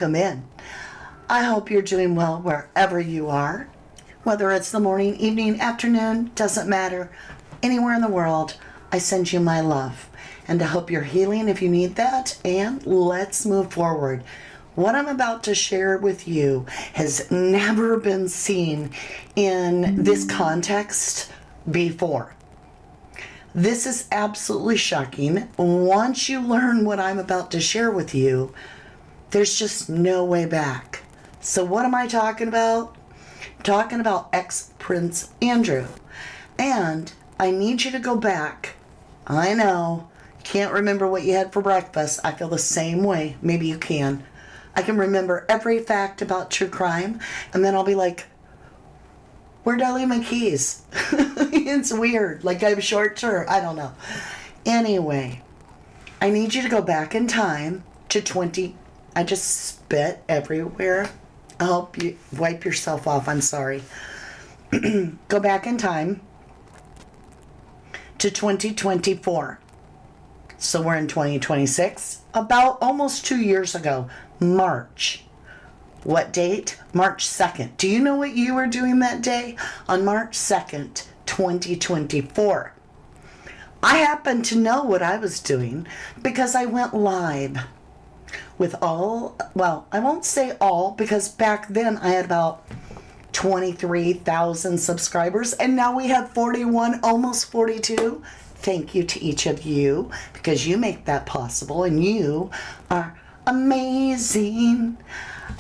Welcome in. I hope you're doing well wherever you are. Whether it's the morning, evening, afternoon, doesn't matter. Anywhere in the world, I send you my love. And I hope you're healing if you need that. And let's move forward. What I'm about to share with you has never been seen in this context before. This is absolutely shocking. Once you learn what I'm about to share with you, there's just no way back. So what am I talking about? I'm talking about ex-Prince Andrew. And I need you to go back. I know, can't remember what you had for breakfast. I feel the same way. Maybe you can. I can remember every fact about true crime, and then I'll be like, where'd I leave my keys? It's weird. Like I'm short term. I don't know. Anyway, I need you to go back in time to I just spit everywhere. I hope you wipe yourself off. I'm sorry. Go back in time to 2024. So we're in 2026. About almost 2 years ago. March. What date? March 2nd. Do you know what you were doing that day? On March 2nd, 2024. I happen to know what I was doing because I went live with I won't say all, because back then I had about 23,000 subscribers, and now we have 41, almost 42. Thank you to each of you, because you make that possible, and you are amazing.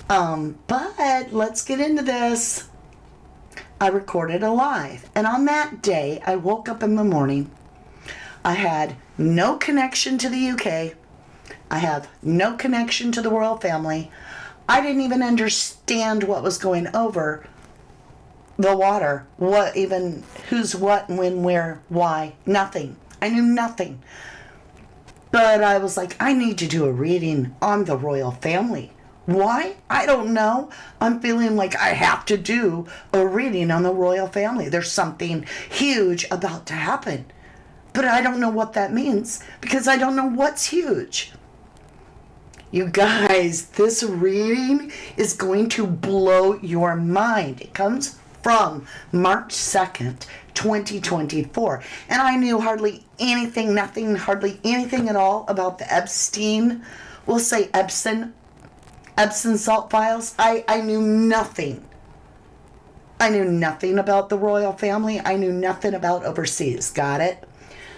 But let's get into this. I recorded a live, and on that day, I woke up in the morning. I had no connection to the UK. I have no connection to the royal family. I didn't even understand what was going over the water. Who's what, when, where, why, nothing. I knew nothing. But I was like, I need to do a reading on the royal family. Why? I don't know. I'm feeling like I have to do a reading on the royal family. There's something huge about to happen. But I don't know what that means because I don't know what's huge. You guys, this reading is going to blow your mind. It comes from March 2nd, 2024. And I knew hardly anything at all about the Epstein, we'll say Epstein salt files. I knew nothing. I knew nothing about the royal family. I knew nothing about overseas. Got it?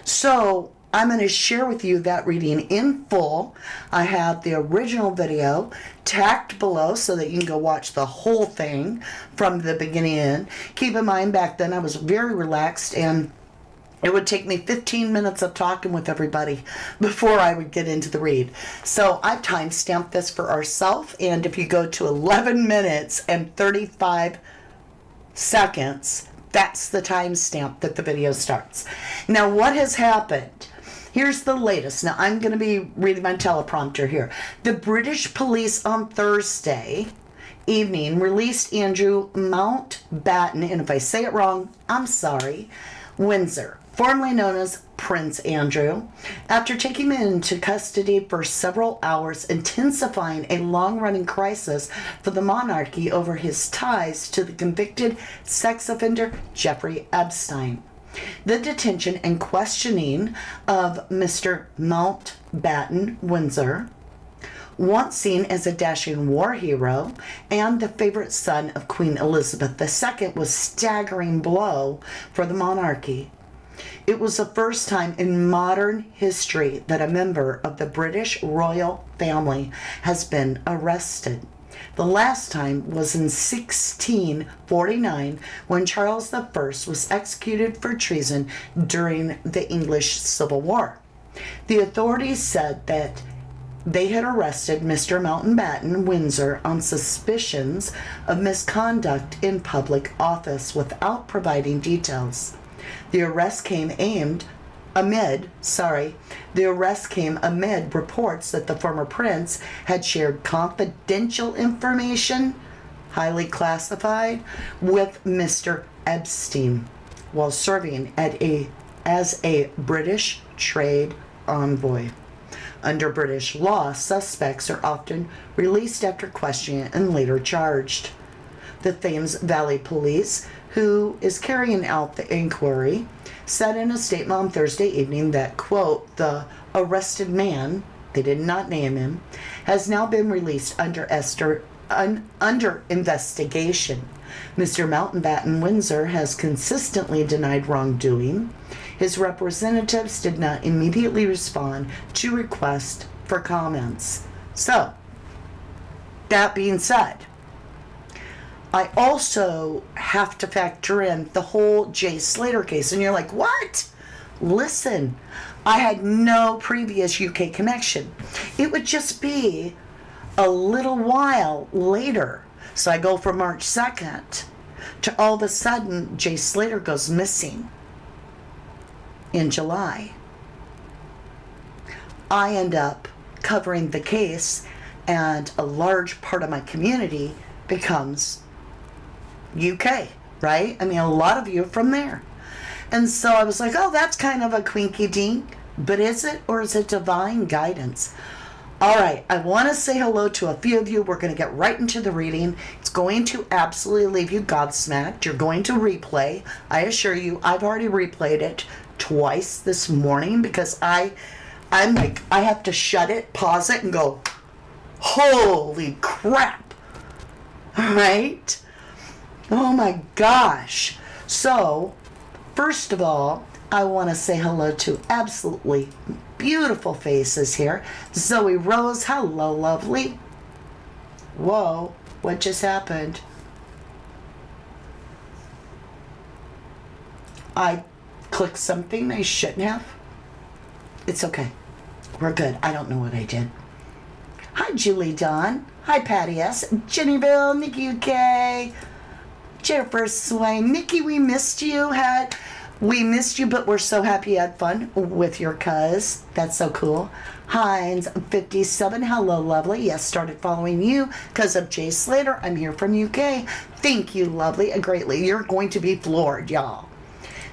So I'm going to share with you that reading in full. I have the original video tacked below so that you can go watch the whole thing from the beginning in. Keep in mind, back then I was very relaxed, and it would take me 15 minutes of talking with everybody before I would get into the read. So I've time-stamped this for ourselves, and if you go to 11 minutes and 35 seconds, that's the timestamp that the video starts. Now, what has happened? Here's the latest. Now, I'm going to be reading my teleprompter here. The British police on Thursday evening released Andrew Mountbatten, and if I say it wrong, I'm sorry, Windsor, formerly known as Prince Andrew, after taking him into custody for several hours, intensifying a long-running crisis for the monarchy over his ties to the convicted sex offender Jeffrey Epstein. The detention and questioning of Mr. Mountbatten Windsor, once seen as a dashing war hero and the favorite son of Queen Elizabeth II, was a staggering blow for the monarchy. It was the first time in modern history that a member of the British royal family has been arrested. The last time was in 1649 when Charles I was executed for treason during the English Civil War. The authorities said that they had arrested Mr. Mountbatten Windsor on suspicions of misconduct in public office without providing details. The arrest came amid reports that the former prince had shared confidential information, highly classified, with Mr. Epstein while serving as a British trade envoy. Under British law, suspects are often released after questioning and later charged. The Thames Valley Police, who is carrying out the inquiry, said in a statement on Thursday evening that, quote, the arrested man, they did not name him, has now been released under investigation. Mr. Mountbatten Windsor has consistently denied wrongdoing. His representatives did not immediately respond to requests for comments. So, that being said, I also have to factor in the whole Jay Slater case. And you're like, what? Listen, I had no previous UK connection. It would just be a little while later. So I go from March 2nd to all of a sudden Jay Slater goes missing in July. I end up covering the case, and a large part of my community becomes UK, right? I mean, a lot of you are from there. And so I was like, oh, that's kind of a quinky dink. But is it, or is it divine guidance? All right, I want to say hello to a few of you. We're going to get right into the reading. It's going to absolutely leave you gobsmacked. You're going to replay. I assure you, I've already replayed it twice this morning because I'm like, I have to shut it, pause it, and go, holy crap. All right? Oh my gosh. So, first of all, I want to say hello to absolutely beautiful faces here. Zoe Rose, hello, lovely. Whoa, what just happened? I clicked something I shouldn't have. It's okay. We're good. I don't know what I did. Hi, Julie Dawn. Hi, Patty S. Jennyville, Nikki UK. Jennifer Swain. Nikki, we missed you. We missed you, but we're so happy you had fun with your cuz. That's so cool. Hines 57. Hello, lovely. Yes, started following you because of Jay Slater. I'm here from UK. Thank you, lovely. Greatly. You're going to be floored, y'all.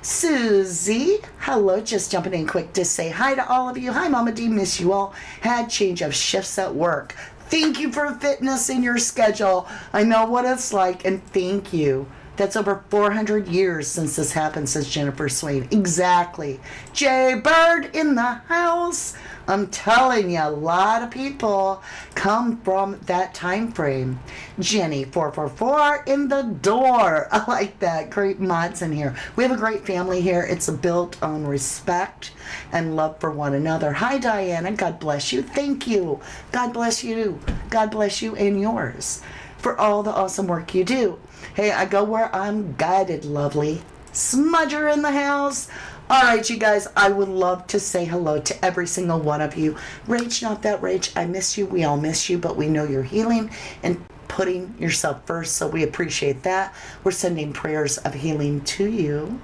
Susie, hello, just jumping in quick to say hi to all of you. Hi, Mama D, miss you all. Had change of shifts at work. Thank you for fitness in your schedule. I know what it's like, and thank you. That's over 400 years since this happened, says Jennifer Swain. Exactly. Jay Bird in the house. I'm telling you, a lot of people come from that time frame. Jenny 444 in the door. I like that. Great mods in here. We have a great family here. It's built on respect and love for one another. Hi, Diana. God bless you. Thank you. God bless you. God bless you and yours for all the awesome work you do. Hey, I go where I'm guided, lovely. Smudger in the house. All right, you guys, I would love to say hello to every single one of you. Rach, not that Rach. I miss you. We all miss you, but we know you're healing and putting yourself first, so we appreciate that. We're sending prayers of healing to you.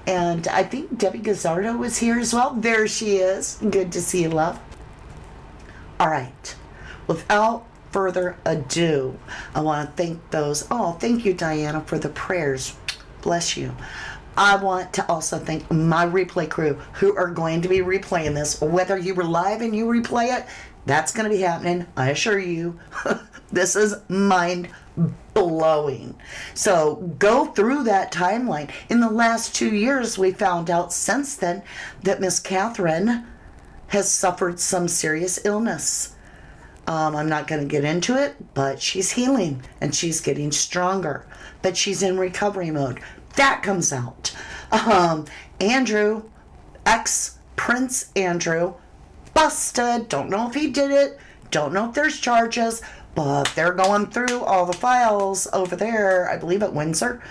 And I think Debbie Gazzardo was here as well. There she is. Good to see you, love. All right. Without further ado, I want to thank those. Oh, thank you, Diana, for the prayers. Bless you. I want to also thank my replay crew who are going to be replaying this. Whether you were live and you replay it, that's going to be happening. I assure you, this is mind blowing. So go through that timeline. In the last 2 years, we found out since then that Miss Catherine has suffered some serious illness. I'm not going to get into it, but she's healing and she's getting stronger. But she's in recovery mode. That comes out. Andrew, ex-Prince Andrew, busted. Don't know if he did it. Don't know if there's charges. But they're going through all the files over there, I believe at Windsor.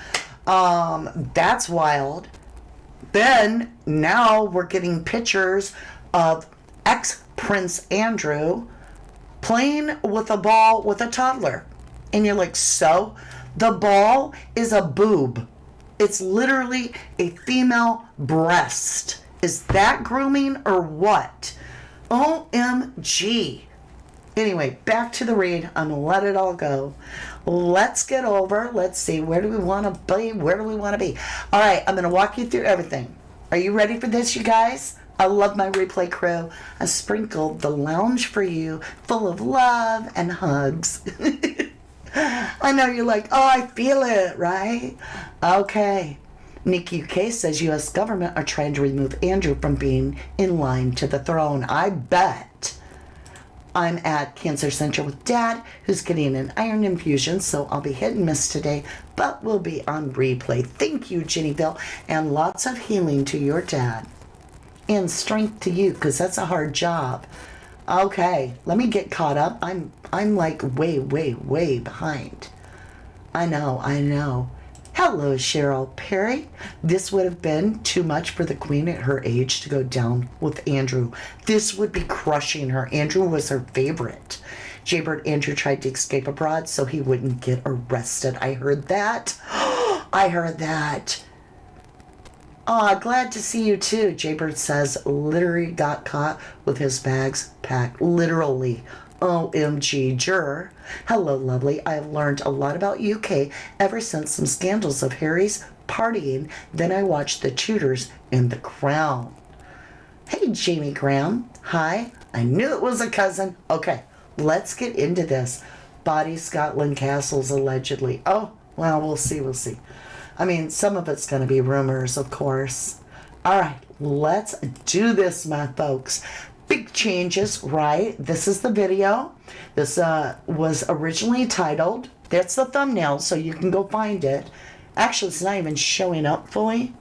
That's wild. Then, now we're getting pictures of ex-Prince Andrew playing with a ball with a toddler. And you're like, so? The ball is a boob. It's literally a female breast. Is that grooming or what? OMG. Anyway, back to the read. I'm going to let it all go. Let's get over. Let's see. Where do we want to be? Where do we want to be? All right. I'm going to walk you through everything. Are you ready for this, you guys? I love my replay crew. I sprinkled the lounge for you, full of love and hugs. I know you're like, oh, I feel it, right? Okay. Nick UK says U.S. government are trying to remove Andrew from being in line to the throne. I bet. I'm at Cancer Center with Dad, who's getting an iron infusion, so I'll be hit and miss today, but we'll be on replay. Thank you, Jennyville, and lots of healing to your dad. And strength to you, because that's a hard job. Okay, let me get caught up. I'm like way behind. I know. Hello, Cheryl Perry. This would have been too much for the queen at her age to go down with Andrew. This would be crushing her. Andrew was her favorite. Jaybird Andrew tried to escape abroad so he wouldn't get arrested. I heard that. I heard that. Aw, glad to see you too. Jaybird says literally got caught with his bags packed. Literally. OMG, juror. Hello, lovely. I have learned a lot about UK ever since some scandals of Harry's partying. Then I watched The Tudors and The Crown. Hey, Jamie Graham. Hi. I knew it was a cousin. Okay, let's get into this. Body Scotland castles allegedly. Oh, well, we'll see. I mean, some of it's going to be rumors, of course. All right, let's do this, my folks. Big changes, right? This is the video. This was originally titled, that's the thumbnail, so you can go find it. Actually, it's not even showing up fully.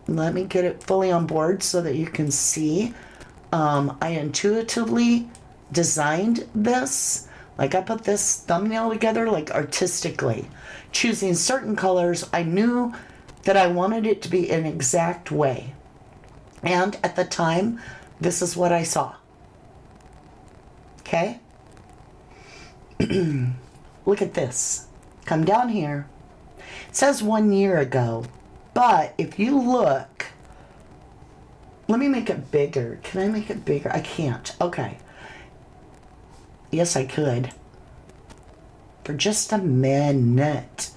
Let me get it fully on board so that you can see. I intuitively designed this. Like, I put this thumbnail together, like, artistically. Choosing certain colors. I knew that I wanted it to be an exact way. And at the time, this is what I saw. Okay? Look at this. Come down here. It says 1 year ago. But if you look, let me make it bigger. Can I make it bigger? I can't. Okay. Yes, I could. For just a minute.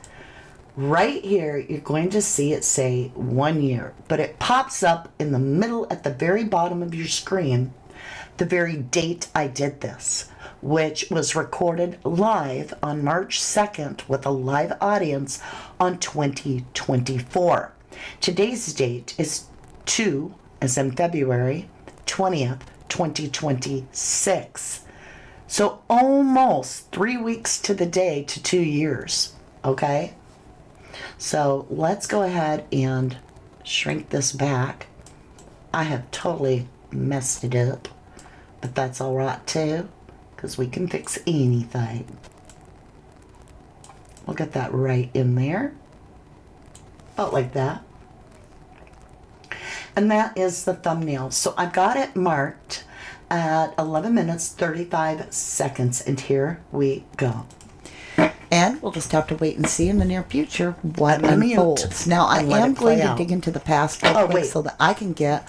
Right here, you're going to see it say 1 year, but it pops up in the middle at the very bottom of your screen, the very date I did this, which was recorded live on March 2nd with a live audience on 2024. Today's date is 2, as in February 20th, 2026. So almost 3 weeks to the day to 2 years, okay? So let's go ahead and shrink this back. I have totally messed it up, but that's all right too, because we can fix anything. We'll get that right in there. About like that. And that is the thumbnail. So I've got it marked at 11 minutes 35 seconds, and here we go. And we'll just have to wait and see in the near future what unfolds. Now, I am going to dig into the past real quick so that I can get...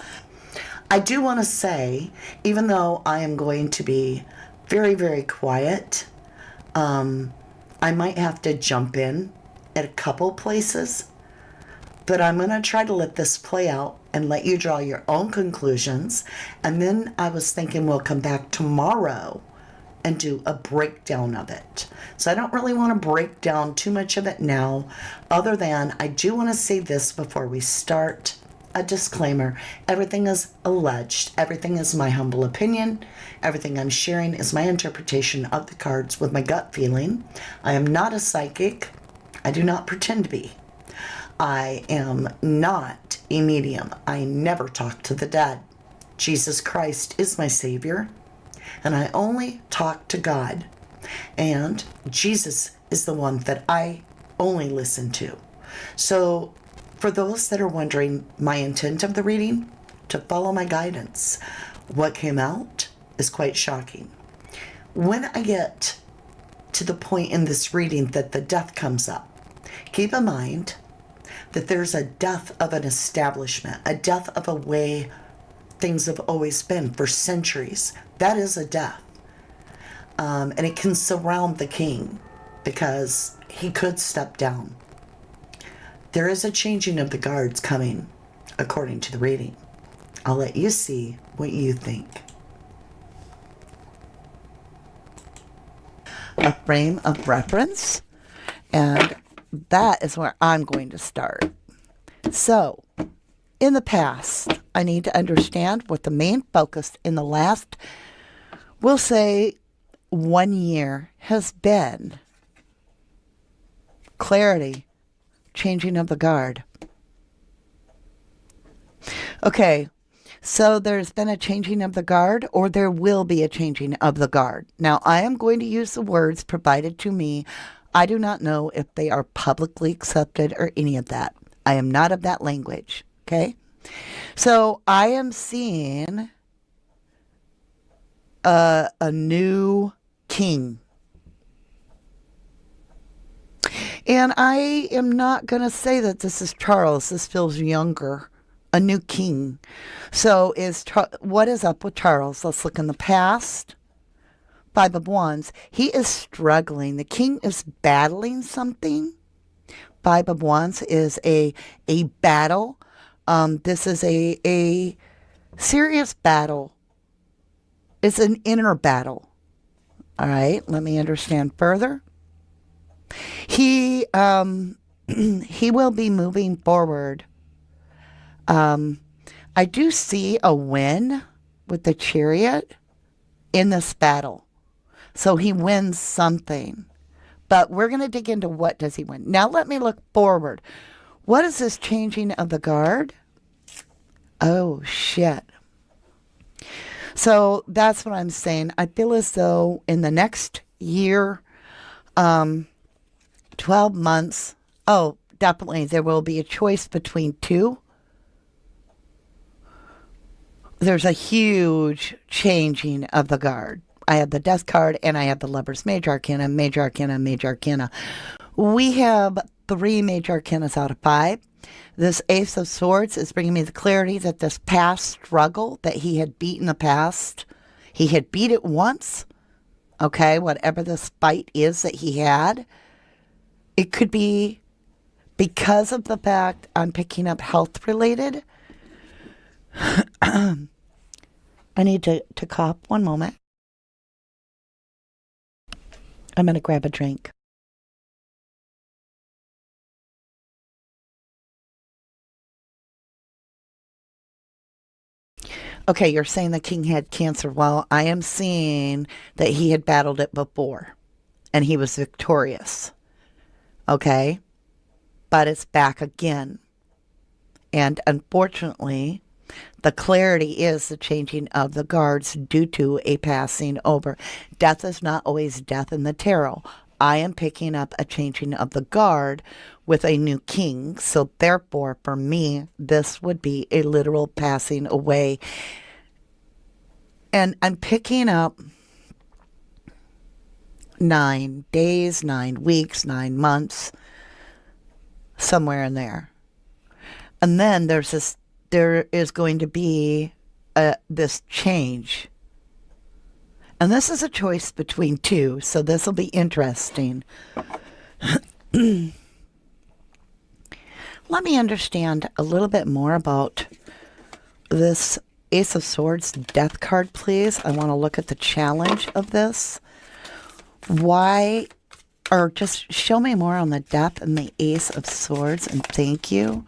I do want to say, even though I am going to be very quiet, I might have to jump in at a couple places, but I'm going to try to let this play out and let you draw your own conclusions. And then I was thinking we'll come back tomorrow and do a breakdown of it. So I don't really want to break down too much of it now, other than I do want to say this before we start. A disclaimer: everything is alleged. Everything is my humble opinion. Everything I'm sharing is my interpretation of the cards with my gut feeling. I am not a psychic. I do not pretend to be. I am not a medium. I never talk to the dead. Jesus Christ is my Savior, and I only talk to God. And Jesus is the one that I only listen to. So for those that are wondering my intent of the reading, to follow my guidance. What came out is quite shocking. When I get to the point in this reading that the death comes up, keep in mind that there's a death of an establishment, a death of a way things have always been for centuries. That is a death. And it can surround the king because he could step down. There is a changing of the guards coming, according to the reading. I'll let you see what you think. A frame of reference, and that is where I'm going to start. So, in the past, I need to understand what the main focus in the last, we'll say, 1 year has been. Clarity, changing of the guard. Okay, so there's been a changing of the guard, or there will be a changing of the guard. Now, I am going to use the words provided to me. I do not know if they are publicly accepted or any of that. I am not of that language, okay? So I am seeing a new king. And I am not going to say that this is Charles. This feels younger. A new king. So what is up with Charles? Let's look in the past. 5 of Wands. He is struggling. The king is battling something. 5 of Wands is a battle. This is a serious battle. It's an inner battle. All right, let me understand further. He will be moving forward. I do see a win with the Chariot in this battle. So he wins something. But we're going to dig into what does he win. Now let me look forward. What is this changing of the guard? Oh, shit. So that's what I'm saying. I feel as though in the next year, 12 months, oh, definitely there will be a choice between two. There's a huge changing of the guard. I have the Death card and I have the Lover's Major Arcana, Major Arcana, Major Arcana. We have 3 Major Arcanas out of 5. This Ace of Swords is bringing me the clarity that this past struggle that he had beat in the past, he had beat it once, okay, whatever this fight is that he had, it could be because of the fact I'm picking up health related. I need to cough. One moment. I'm going to grab a drink. Okay, you're saying the king had cancer. Well, I am seeing that he had battled it before and he was victorious. Okay? But it's back again. And unfortunately, the clarity is the changing of the guards due to a passing over. Death is not always death in the tarot. I am picking up a changing of the guard with a new king. So therefore, for me, this would be a literal passing away. And I'm picking up 9 days, 9 weeks, 9 months, somewhere in there. And then there is going to be this change. And this is a choice between two, so this will be interesting. Let me understand a little bit more about this Ace of Swords Death card, please. I want to look at the challenge of this. Why, or just show me more on the Death and the Ace of Swords, and thank you.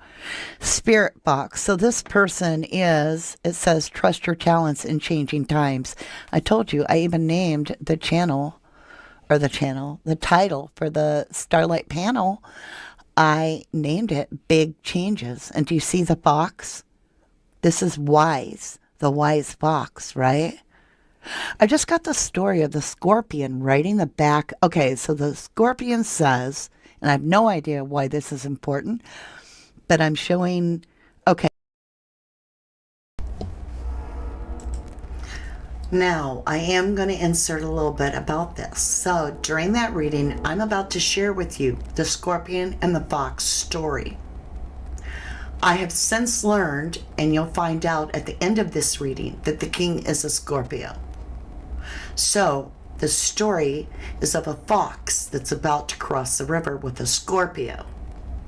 Spirit box. So this person is, it says, trust your talents in changing times. I told you, I even named the channel, the title for the Starlight panel. I named it Big Changes. And do you see the fox? This is wise, the wise fox, right? I just got the story of the scorpion writing the back. Okay, so the scorpion says, and I have no idea why this is important, but I'm showing, okay. Now, I am going to insert a little bit about this. So, during that reading, I'm about to share with you the scorpion and the fox story. I have since learned, and you'll find out at the end of this reading, that the king is a Scorpio. So, the story is of a fox that's about to cross the river with a Scorpio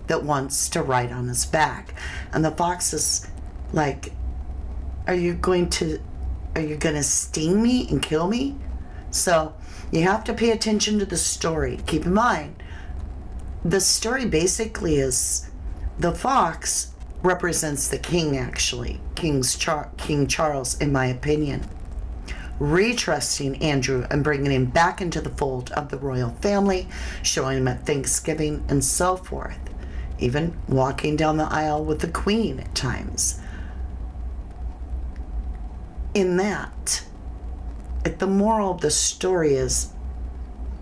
that wants to ride on his back. And the fox is like Are you going to sting me and kill me? So you have to pay attention to the story. Keep in mind, the story basically is the fox represents the king, actually. King Charles, in my opinion. Retrusting Andrew and bringing him back into the fold of the royal family, showing him at Thanksgiving and so forth. Even walking down the aisle with the queen at times. In that, the moral of the story is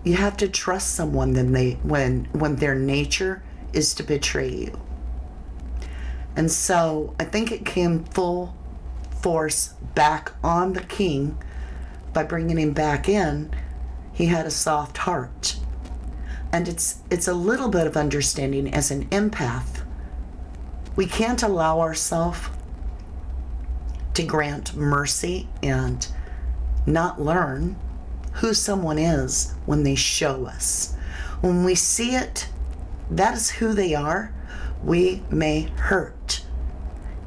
you have to trust someone when their nature is to betray you. And so I think it came full force back on the king by bringing him back in. He had a soft heart. And it's a little bit of understanding as an empath. We can't allow ourselves to grant mercy and not learn who someone is when they show us. When we see it, that is who they are. We may hurt.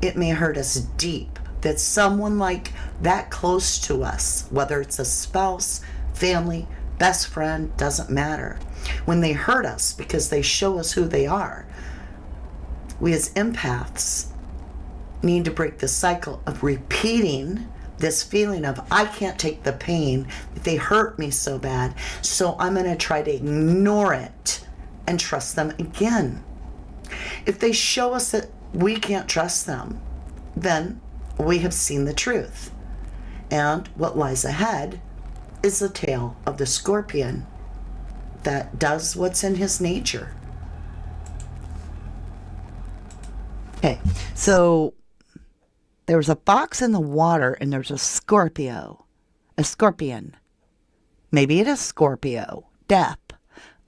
It may hurt us deep that someone like that close to us, whether it's a spouse, family, best friend, doesn't matter. When they hurt us because they show us who they are, we as empaths need to break the cycle of repeating this feeling of, I can't take the pain, they hurt me so bad, so I'm going to try to ignore it and trust them again. If they show us that we can't trust them, then we have seen the truth. And what lies ahead is the tale of the scorpion that does what's in his nature. Okay, so there was a fox in the water and there's a scorpion. Maybe it is Scorpio. Death.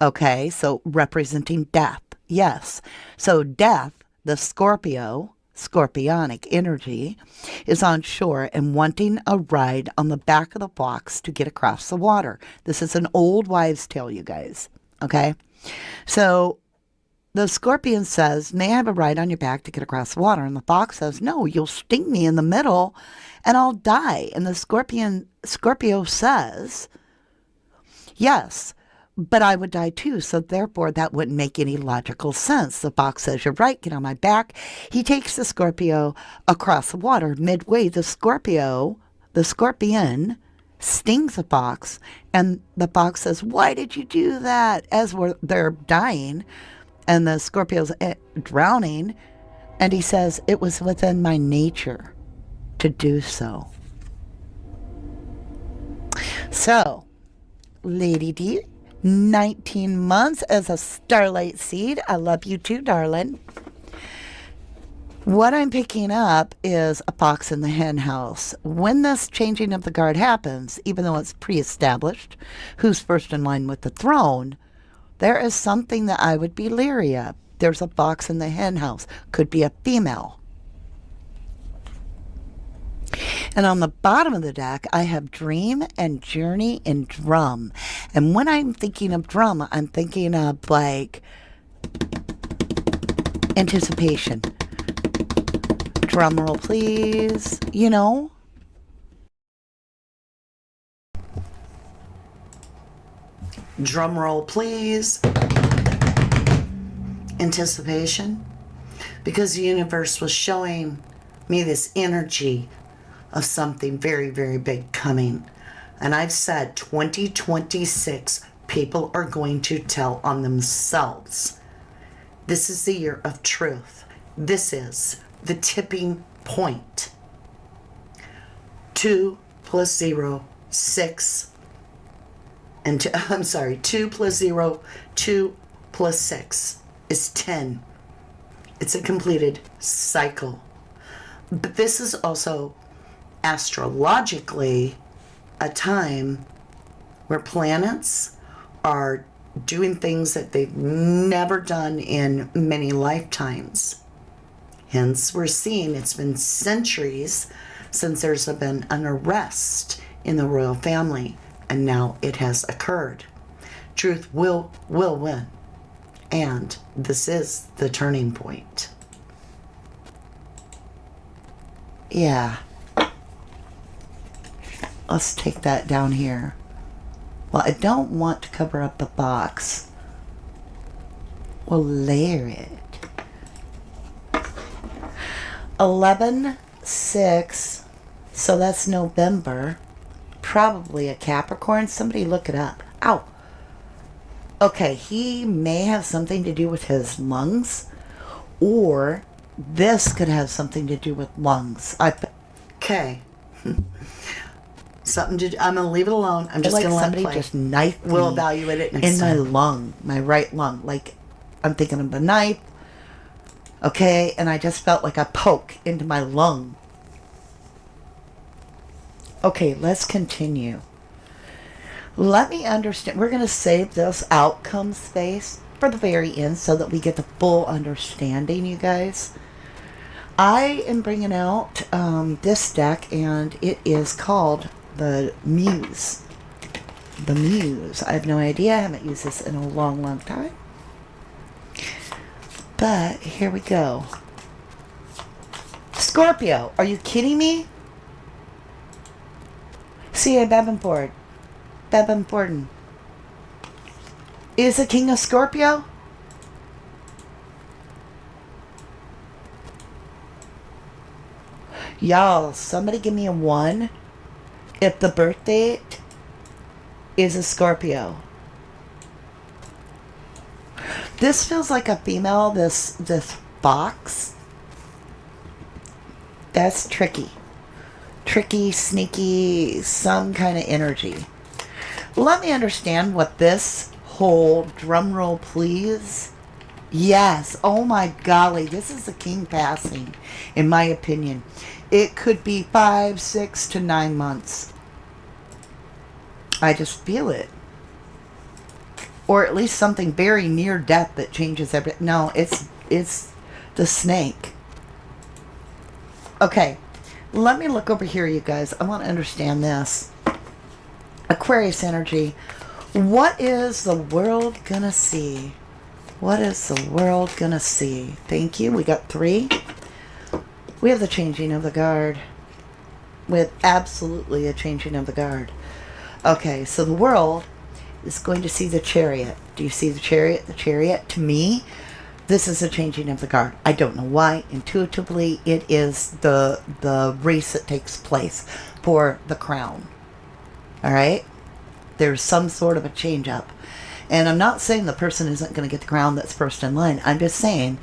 Okay, so representing death. Yes. So death, the scorpionic energy, is on shore and wanting a ride on the back of the fox to get across the water. This is an old wives' tale, you guys. Okay? So the scorpion says, may I have a ride on your back to get across the water? And the fox says, no, you'll sting me in the middle and I'll die. And the Scorpio says, yes, but I would die too. So therefore that wouldn't make any logical sense. The fox says, you're right, get on my back. He takes the Scorpio across the water. Midway, the scorpion stings the fox. And the fox says, why did you do that? As they're dying. And the Scorpio's drowning. And he says, it was within my nature to do so. So, Lady D, 19 months as a starlight seed. I love you too, darling. What I'm picking up is a fox in the hen house. When this changing of the guard happens, even though it's pre-established, who's first in line with the throne, there is something that I would be leery of. There's a fox in the hen house. Could be a female. And on the bottom of the deck, I have dream and journey and drum. And when I'm thinking of drum, I'm thinking of like anticipation. Drum roll, please. You know? Drum roll, please. Anticipation. Because the universe was showing me this energy of something very, very big coming. And I've said 2026, people are going to tell on themselves. This is the year of truth. This is the tipping point. 2 plus 0, 6. And 2 plus 0, 2 plus 6 is 10. It's a completed cycle. But this is also astrologically a time where planets are doing things that they've never done in many lifetimes. Hence, we're seeing it's been centuries since there's been an arrest in the royal family, and now it has occurred. Truth will win, and this is the turning point. Yeah. Let's take that down here. Well, I don't want to cover up the box. We'll layer it. 11/6. So that's November. Probably a Capricorn. Somebody look it up. Ow. Okay, he may have something to do with his lungs, or this could have something to do with lungs. Okay. Something to. I'm gonna leave it alone. I'm just like gonna let it somebody play. just knifed We'll me evaluate it in next my time. lung, my right lung. Like I'm thinking of the knife. Okay, and I just felt like a poke into my lung. Okay, let's continue. Let me understand. We're going to save this outcome space for the very end so that we get the full understanding, you guys. I am bringing out this deck, and it is called the Muse. The Muse. I have no idea. I haven't used this in a long, long time. But here we go. Scorpio. Are you kidding me? C.A. Bebenford. Bebenforden. Is the King of Scorpio? Y'all, somebody give me a 1 if the birth date is a Scorpio. This feels like a female, this box. That's tricky. Tricky, sneaky, some kind of energy. Let me understand what this whole drum roll, please. Yes. Oh my golly. This is the king passing, in my opinion. It could be 5, 6 to 9 months. I just feel it. Or at least something very near death that changes everything. No, it's the snake. Okay. Let me look over here, you guys. I want to understand this. Aquarius energy. What is the world gonna see? What is the world gonna see? Thank you. We got 3. We have the changing of the guard. We have absolutely a changing of the guard. Okay, so the world is going to see the Chariot. Do you see the Chariot? The Chariot, to me, this is a changing of the guard. I don't know why. Intuitively, it is the race that takes place for the crown. All right? There's some sort of a change up. And I'm not saying the person isn't going to get the crown that's first in line. I'm just saying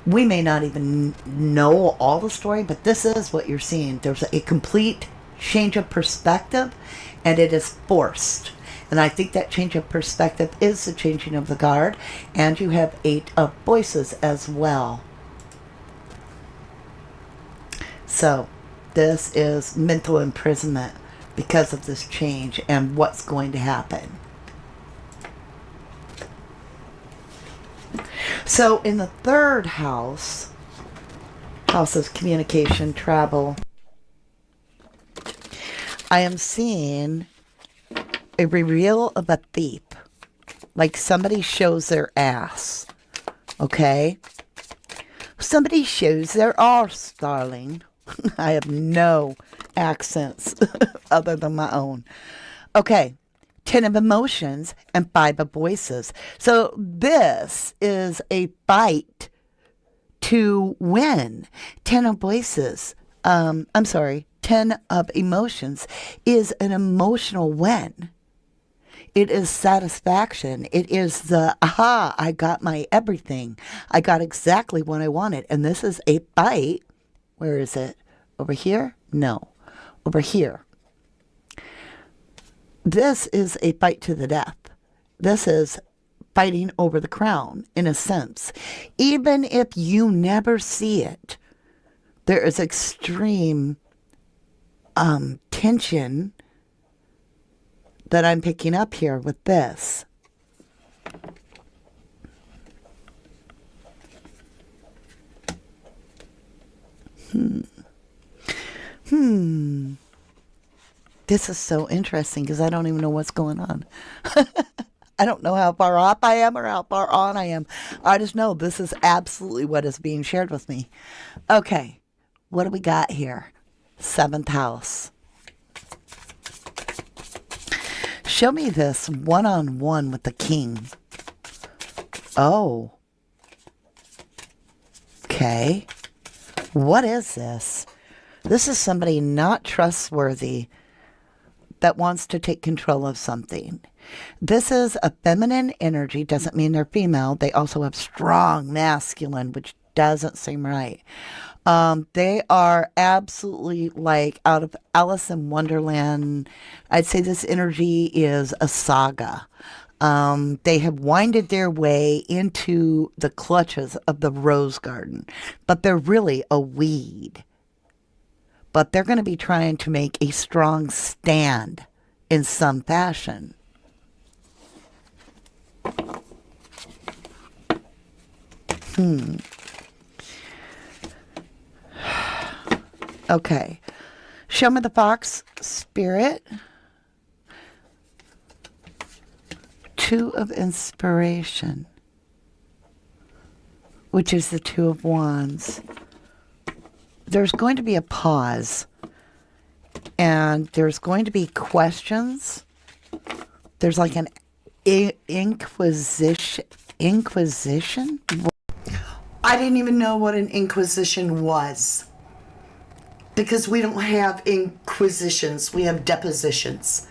we may not even know all the story, but this is what you're seeing. There's a complete change of perspective, and it is forced. And I think that change of perspective is the changing of the guard. And you have 8 of voices as well. So this is mental imprisonment because of this change and what's going to happen. So in the 3rd house, house of communication, travel, I am seeing a reveal of a thief. Like somebody shows their ass. Okay? Somebody shows their arse, darling. I have no accents other than my own. Okay. 10 of emotions and 5 of voices. So this is a fight to win. 10 of voices. 10 of emotions is an emotional win. It is satisfaction. It is the, aha, I got my everything. I got exactly what I wanted. And this is a fight. Where is it? Over here? No. Over here. This is a fight to the death. This is fighting over the crown, in a sense. Even if you never see it, there is extreme tension that I'm picking up here with this. This is so interesting because I don't even know what's going on. I don't know how far off I am or how far on I am. I just know this is absolutely what is being shared with me. Okay, what do we got here? 7th house. Show me this one-on-one with the king. Oh. Okay. What is this? This is somebody not trustworthy that wants to take control of something. This is a feminine energy. Doesn't mean they're female. They also have strong masculine, which doesn't seem right. They are absolutely like out of Alice in Wonderland. I'd say this energy is a saga. They have winded their way into the clutches of the rose garden, but they're really a weed. But they're going to be trying to make a strong stand in some fashion. Okay. Show me the fox spirit. Two of inspiration, which is the Two of Wands. There's going to be a pause, and there's going to be questions. There's like an inquisition. I didn't even know what an inquisition was. Because we don't have inquisitions, we have depositions.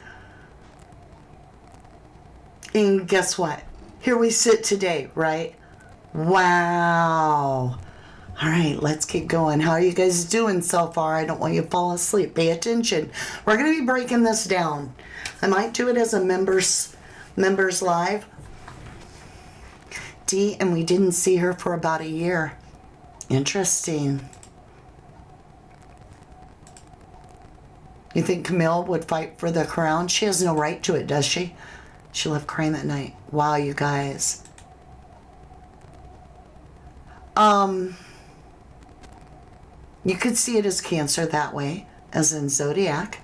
And guess what? Here we sit today, right? Wow. All right, let's get going. How are you guys doing so far? I don't want you to fall asleep. Pay attention. We're going to be breaking this down. I might do it as a members live. Dee, and we didn't see her for about a year. Interesting. You think Camille would fight for the crown? She has no right to it, does she? She left crying that night. Wow, you guys. You could see it as Cancer that way, as in Zodiac.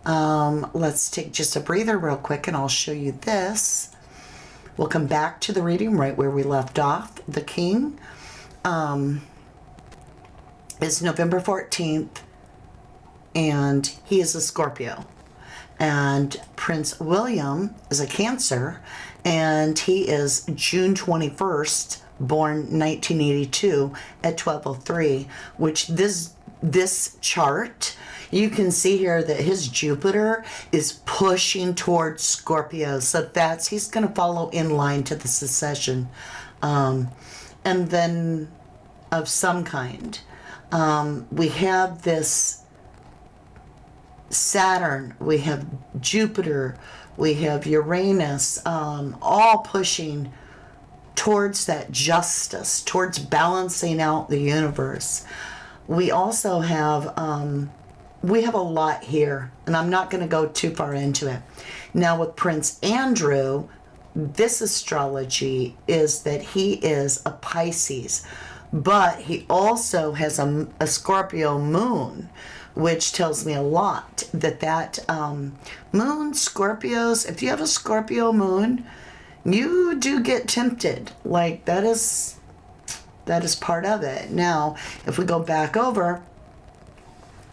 Let's take just a breather real quick and I'll show you this. We'll come back to the reading right where we left off. The King is November 14th. And he is a Scorpio. And Prince William is a Cancer, and he is June 21st, born 1982 at 12:03, which this chart, you can see here that his Jupiter is pushing towards Scorpio. So he's going to follow in line to the succession. And then of some kind. We have this Saturn, we have Jupiter, we have Uranus, all pushing towards that justice, towards balancing out the universe. We also have, we have a lot here, and I'm not going to go too far into it. Now with Prince Andrew, this astrology is that he is a Pisces, but he also has a Scorpio moon, which tells me a lot that moon, Scorpios, if you have a Scorpio moon, you do get tempted. Like that is part of it. Now, if we go back over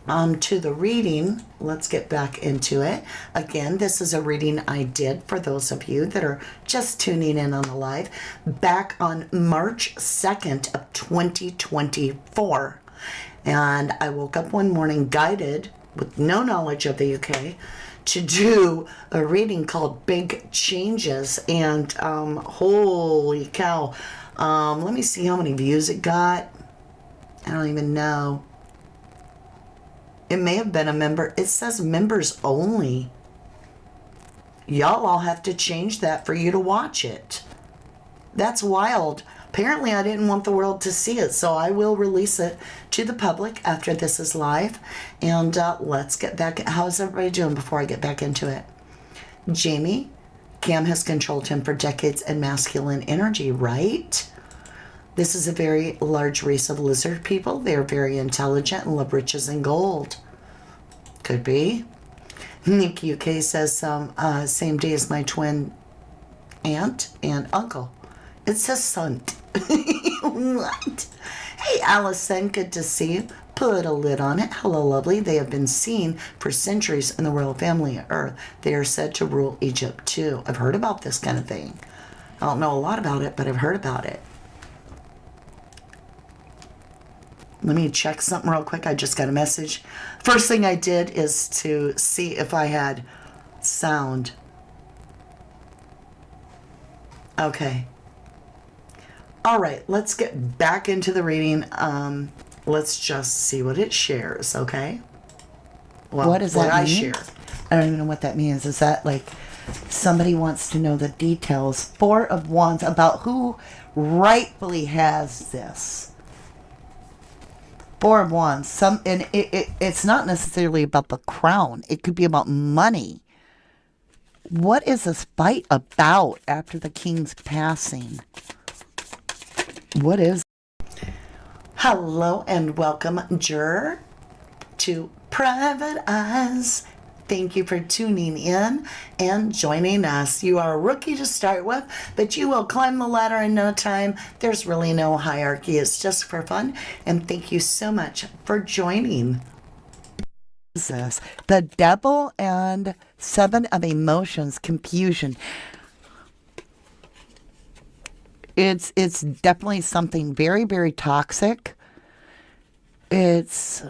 to the reading, let's get back into it. Again, this is a reading I did for those of you that are just tuning in on the live back on March 2nd of 2024. And I woke up one morning guided with no knowledge of the UK to do a reading called Big Changes. And holy cow. Let me see how many views it got. I don't even know. It may have been a member. It says members only. Y'all all have to change that for you to watch it. That's wild. Apparently, I didn't want the world to see it, so I will release it to the public after this is live. And let's get back. How's everybody doing before I get back into it? Jamie, Cam has controlled him for decades in masculine energy, right? This is a very large race of lizard people. They are very intelligent and love riches and gold. Could be. Nick UK says same day as my twin aunt and uncle. It says son. What? Hey, Allison, good to see you. Put a lid on it. Hello, lovely. They have been seen for centuries in the royal family of Earth. They are said to rule Egypt too. I've heard about this kind of thing. I don't know a lot about it, but I've heard about it. Let me check something real quick. I just got a message. First thing I did is to see if I had sound. Okay. All right, let's get back into the reading. Let's just see what it shares, okay? Well, what does that mean? I share. I don't even know what that means. Is that like somebody wants to know the details? Four of Wands about who rightfully has this. Four of Wands. And it's not necessarily about the crown. It could be about money. What is this fight about after the king's passing? What is? Hello and welcome, Juror, to Private Eyes. Thank you for tuning in and joining us. You are a rookie to start with, but you will climb the ladder in no time. There's really no hierarchy. It's just for fun. And thank you so much for joining. This? The Devil and Seven of Emotions, confusion. It's definitely something very, very toxic. It's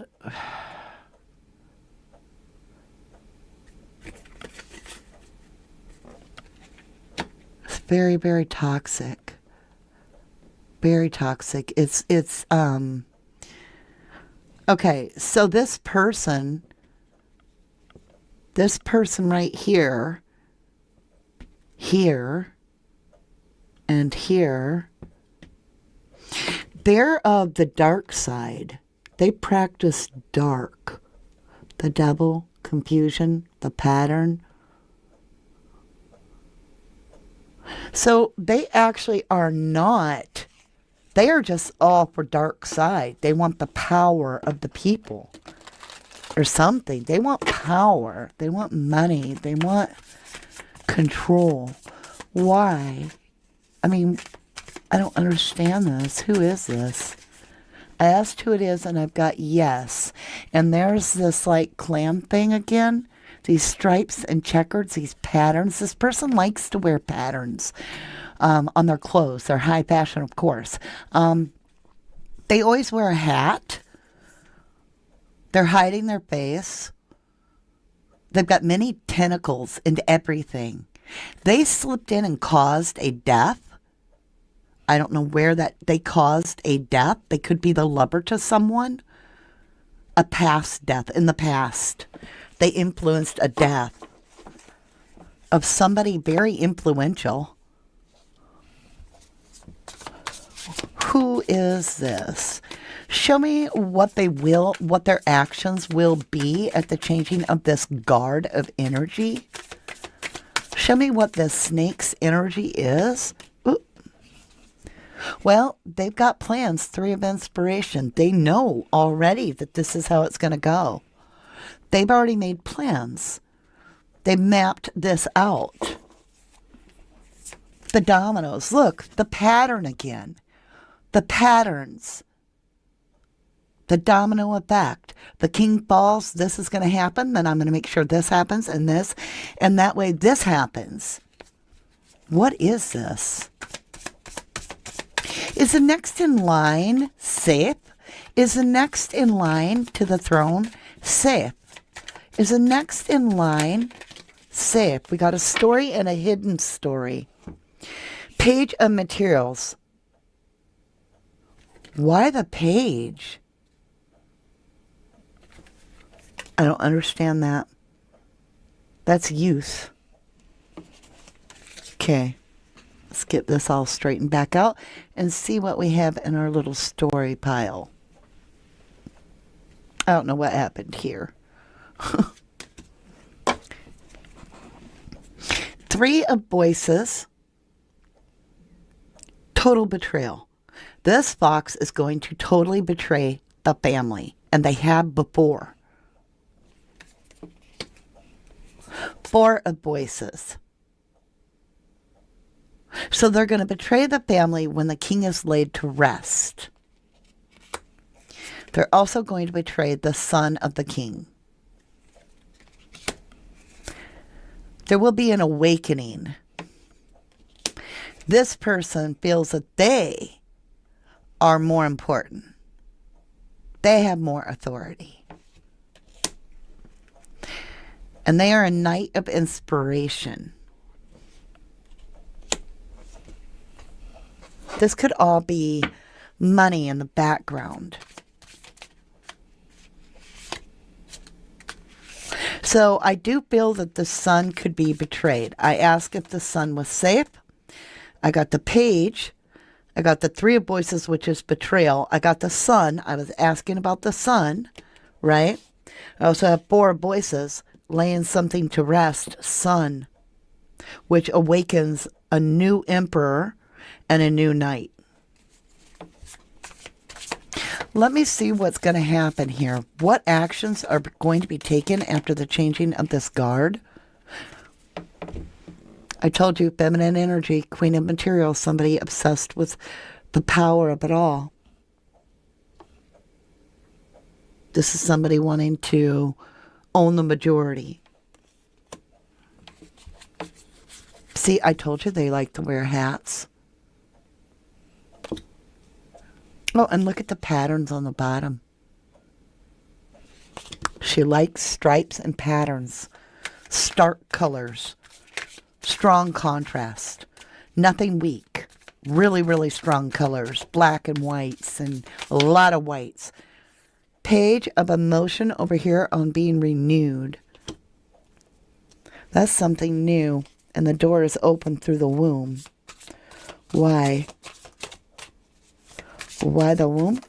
very, very toxic. Very toxic. Okay, so this person right here, and here, they're of the dark side. They practice dark. The devil, confusion, the pattern. So they actually are not, they are just all for dark side. They want the power of the people or something. They want power. They want money. They want control. Why? I mean, I don't understand this. Who is this? I asked who it is, and I've got yes. And there's this, like, clan thing again. These stripes and checkers, these patterns. This person likes to wear patterns on their clothes. They're high fashion, of course. They always wear a hat. They're hiding their face. They've got many tentacles into everything. They slipped in and caused a death. I don't know where that they caused a death. They could be the lover to someone. A past death in the past. They influenced a death of somebody very influential. Who is this? Show me what their actions will be at the changing of this guard of energy. Show me what this snake's energy is. Well, they've got plans, three of inspiration. They know already that this is how it's going to go. They've already made plans. They've mapped this out. The dominoes. Look, the pattern again. The patterns. The domino effect. The king falls, this is going to happen, then I'm going to make sure this happens and this. And that way this happens. What is this? Is the next in line safe? Is the next in line to the throne safe? Is the next in line safe? We got a story and a hidden story. Page of materials. Why the page? I don't understand that. That's youth. Okay. Let's get this all straightened back out and see what we have in our little story pile. I don't know what happened here. Three of voices. Total betrayal. This fox is going to totally betray the family, and they have before. Four of voices. So they're going to betray the family when the king is laid to rest. They're also going to betray the son of the king. There will be an awakening. This person feels that they are more important. They have more authority. And they are a knight of inspiration. This could all be money in the background. So I do feel that the son could be betrayed. I asked if the son was safe. I got the page. I got the three of voices, which is betrayal. I got the son. I was asking about the son, right? I also have four voices, laying something to rest, son, which awakens a new emperor and a new knight. Let me see what's going to happen here. What actions are going to be taken after the changing of this guard? I told you, feminine energy, queen of materials, somebody obsessed with the power of it all. This is somebody wanting to own the majority. See, I told you they like to wear hats. Oh, and look at the patterns on the bottom. She likes stripes and patterns, stark colors, strong contrast, nothing weak, really, really strong colors, black and whites, and a lot of whites. Page of emotion over here on being renewed. That's something new, and the door is open through the womb. Why? Why the womb?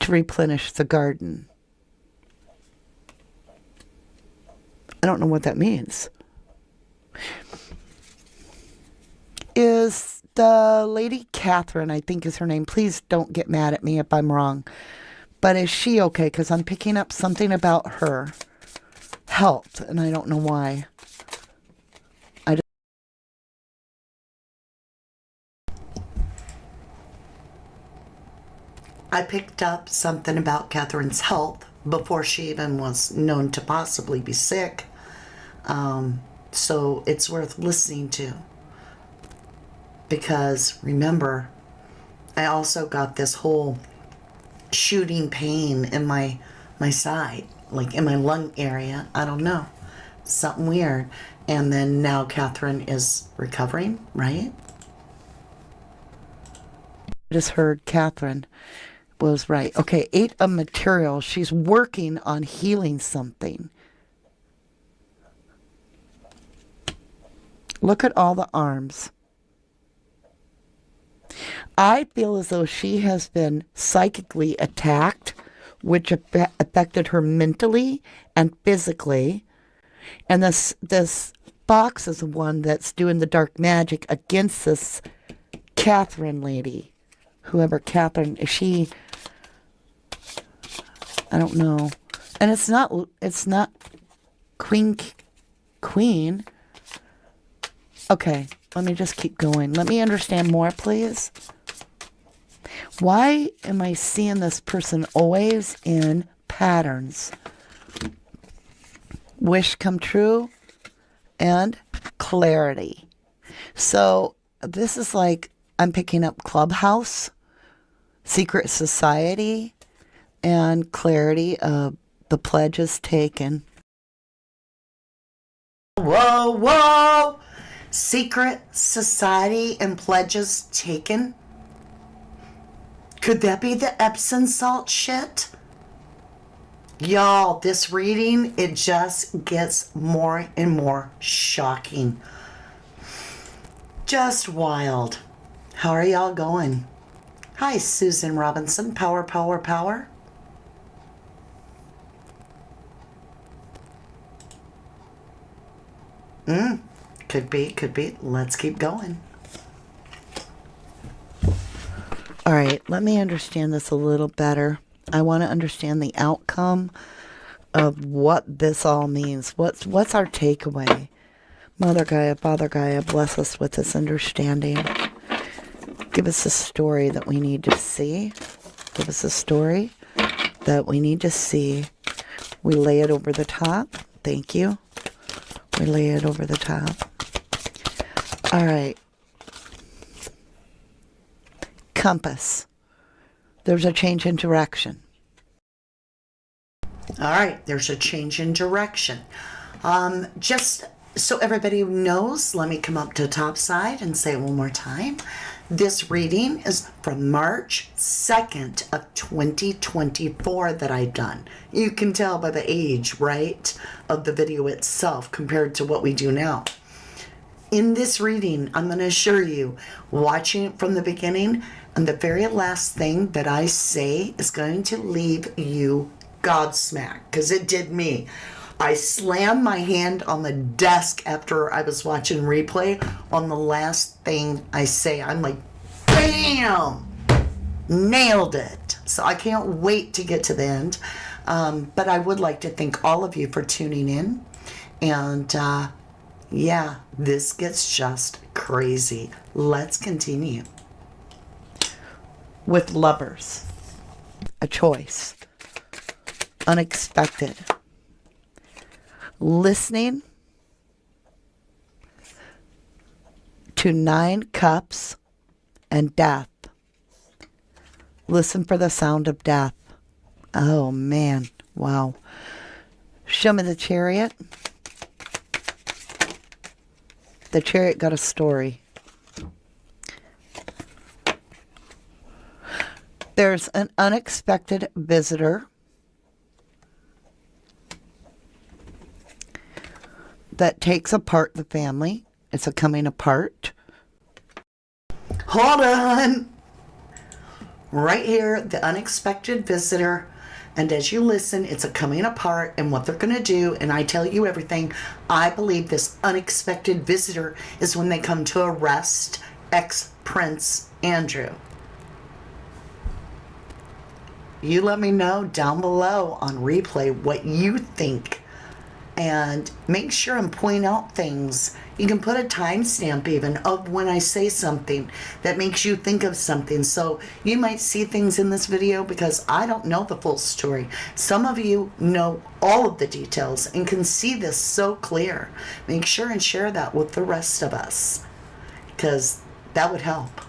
To replenish the garden. I don't know what that means. Is the lady Catherine, I think is her name. Please don't get mad at me if I'm wrong. But is she okay? Because I'm picking up something about her health, and I don't know why. I picked up something about Catherine's health before she even was known to possibly be sick. So it's worth listening to. Because remember, I also got this whole shooting pain in my side, like in my lung area. I don't know. Something weird. And then now Catherine is recovering, right? I just heard Catherine was right. Okay, 8 of materials. She's working on healing something. Look at all the arms. I feel as though she has been psychically attacked, which affected her mentally and physically. And this box is the one that's doing the dark magic against this Catherine lady. Whoever Catherine is, she, I don't know. And it's not Queen. Okay, let me just keep going. Let me understand more, please. Why am I seeing this person always in patterns? Wish come true and clarity. So this is like I'm picking up Clubhouse, Secret Society, and clarity of the pledges taken. Whoa, whoa! Secret Society and pledges taken? Could that be the Epsom salt shit? Y'all, this reading, it just gets more and more shocking. Just wild. How are y'all going? Hi, Susan Robinson. Power, power, power. Could be, could be. Let's keep going. All right, let me understand this a little better. I want to understand the outcome of what this all means. What's our takeaway? Mother Gaia, Father Gaia, bless us with this understanding. Give us a story that we need to see. Give us a story that we need to see. We lay it over the top. Thank you. We lay it over the top. All right. Compass. There's a change in direction. All right, there's a change in direction. Just so everybody knows, let me come up to the top side and say it one more time. This reading is from March 2nd of 2024 that I've done. You can tell by the age, right, of the video itself compared to what we do now. In this reading, I'm going to assure you, watching it from the beginning, and the very last thing that I say is going to leave you godsmacked, because it did me. I slammed my hand on the desk after I was watching replay on the last thing I say. I'm like, bam! Nailed it. So I can't wait to get to the end. But I would like to thank all of you for tuning in. And yeah, this gets just crazy. Let's continue. With Lovers. A choice. Unexpected. Listening to 9 cups and death. Listen for the sound of death. Oh man, wow. Show me the Chariot. The Chariot got a story. There's an unexpected visitor that takes apart the family. It's a coming apart. Hold on. Right here, the unexpected visitor. And as you listen, it's a coming apart and what they're going to do. And I tell you everything. I believe this unexpected visitor is when they come to arrest ex-Prince Andrew. You let me know down below on replay what you think. And make sure and point out things. You can put a timestamp even of when I say something that makes you think of something. So you might see things in this video because I don't know the full story. Some of you know all of the details and can see this so clear. Make sure and share that with the rest of us because that would help.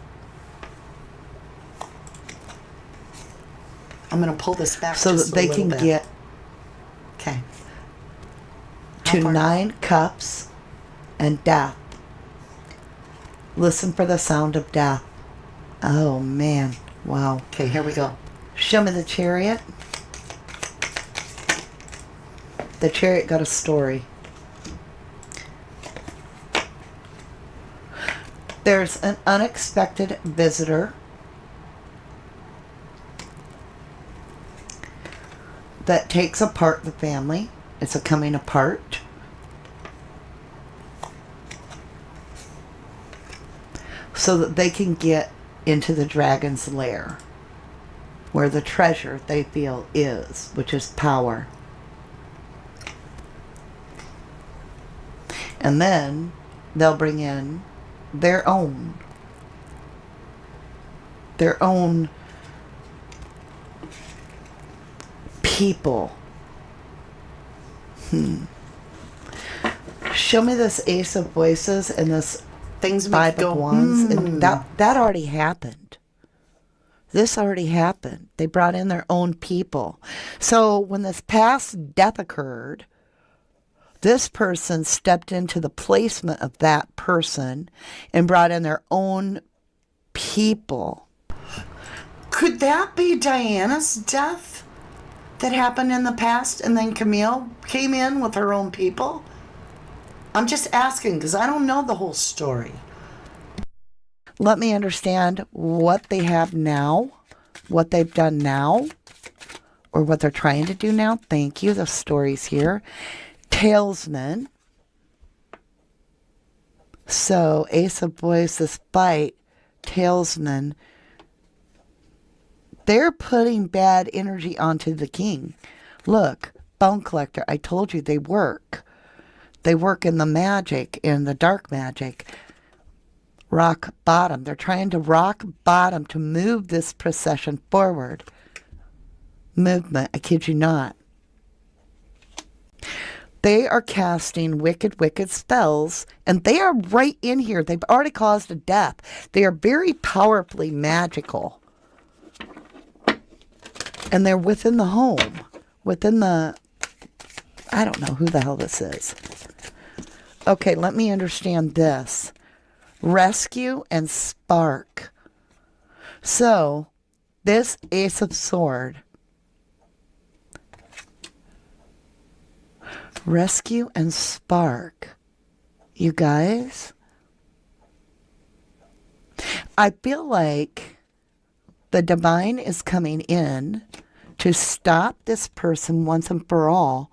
I'm going to pull this back so just that they a little can bit. get Okay. to 9 cups and death. Listen for the sound of death. Oh man, wow. Okay, here we go. Show me the Chariot. The Chariot got a story. There's an unexpected visitor that takes apart the family. It's a coming apart. So that they can get into the dragon's lair, where the treasure they feel is, which is power. And then they'll bring in their own people. Show me this Ace of Voices and this Things Five make of go, Wands. And that already happened. This already happened. They brought in their own people. So when this past death occurred, this person stepped into the placement of that person and brought in their own people. Could that be Diana's death that happened in the past and then Camille came in with her own people? I'm just asking because I don't know the whole story. Let me understand what they have now, what they've done now, or what they're trying to do now. Thank you. The story's here. Talesman. So, Ace of Boys, this fight, Talesman, they're putting bad energy onto the king. Look, Bone Collector, I told you they work. They work in the magic, in the dark magic. Rock bottom. They're trying to rock bottom to move this procession forward. Movement, I kid you not. They are casting wicked, wicked spells, and they are right in here. They've already caused a death. They are very powerfully magical. And they're within the home. Within the... I don't know who the hell this is. Okay, let me understand this. Rescue and spark. So, this Ace of Sword. Rescue and spark. You guys? I feel like the divine is coming in to stop this person once and for all.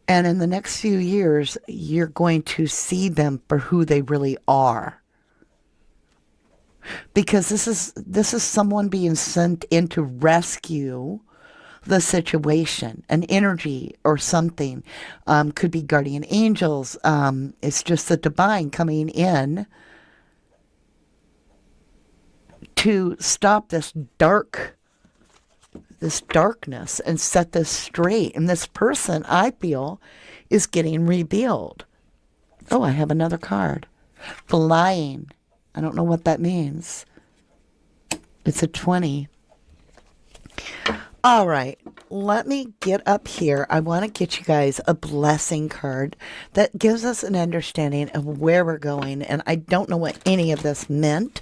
And in the next few years, you're going to see them for who they really are. Because this is someone being sent in to rescue the situation, an energy or something. Could be guardian angels. It's just the divine coming in to stop this darkness and set this straight. And this person, I feel, is getting revealed. Oh, I have another card. Flying. I don't know what that means. It's a 20. All right, let me get up here. I want to get you guys a blessing card that gives us an understanding of where we're going. And I don't know what any of this meant,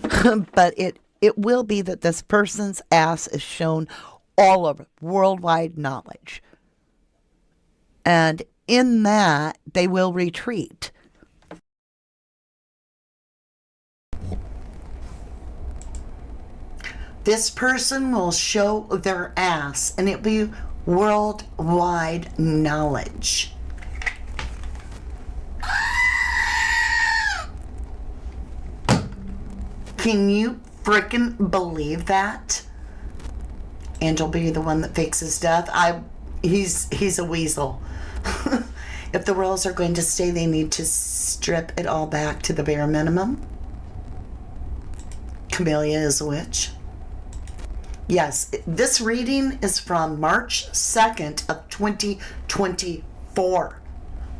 but it will be that this person's ass is shown all over, worldwide knowledge. And in that, they will retreat. This person will show their ass, and it'll be worldwide knowledge. Can you frickin' believe that? And you'll be the one that fakes his death. He's a weasel. If the royals are going to stay, they need to strip it all back to the bare minimum. Camellia is a witch. Yes, this reading is from March 2nd of 2024.